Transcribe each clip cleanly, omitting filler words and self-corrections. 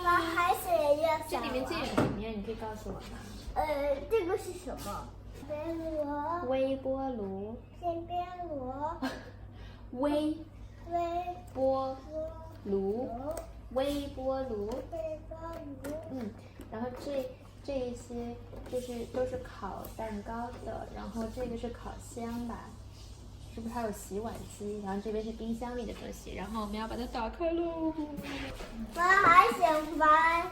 那海水也要这里面最有什么呀？你可以告诉我吗？这个是什么？边炉。微波炉。先边炉。微波炉。微波炉。微波炉。然后这一些就是都是烤蛋糕的，然后这个是烤箱吧？是不是还有洗碗机？然后这边是冰箱里的东西，然后我们要把它打开喽。我还想玩。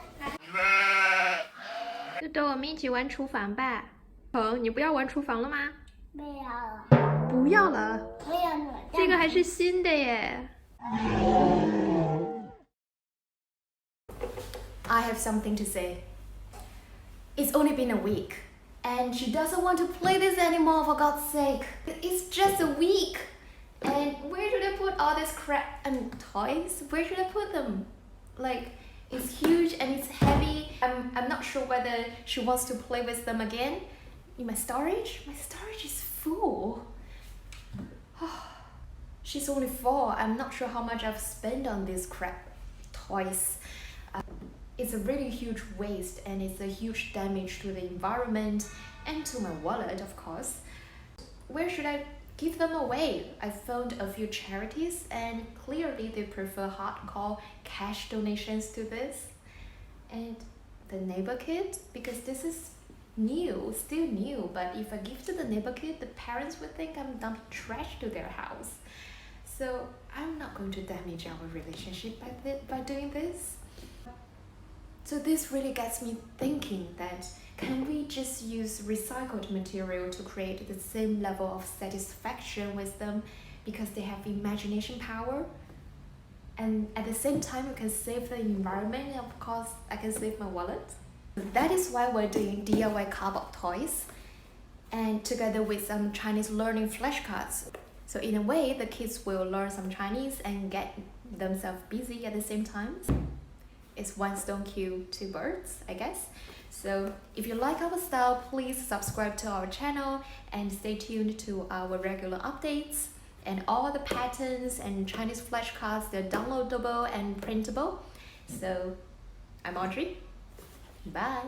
豆豆，我们一起玩厨房吧。你不要玩厨房了吗？没有了。不要了。没有了。这个还是新的耶。I have something to say. It's only been a week, and she doesn't want to play this anymore, for God's sake. It's just a week. And where should I put all this crap and toys? Where should I put them? Like, it's huge and it's heavy. I'm not sure whether she wants to play with them again. In my storage? My storage is full. She's only 4. I'm not sure how much I've spent on these crap toys. It's a really huge waste and it's a huge damage to the environment and to my wallet, of course. Where should I give them away? I found a few charities and clearly they prefer hardcore cash donations to this. And the neighbor kid, because this is new, still new, but if I give to the neighbor kid, the parents would think I'm dumping trash to their house. So I'm not going to damage our relationship by doing this. So this really gets me thinking that can we just use recycled material to create the same level of satisfaction with them because they have imagination power? And at the same time, we can save the environment and of course, I can save my wallet. That is why we're doing DIY cardboard toys and together with some Chinese learning flashcards. So in a way, the kids will learn some Chinese and get themselves busy at the same time. It's one stone kill 2 birds, I guess. So if you like our style, please subscribe to our channel and stay tuned to our regular updates. And all the patterns and Chinese flashcards, they're downloadable and printable. So I'm Audrey. Bye.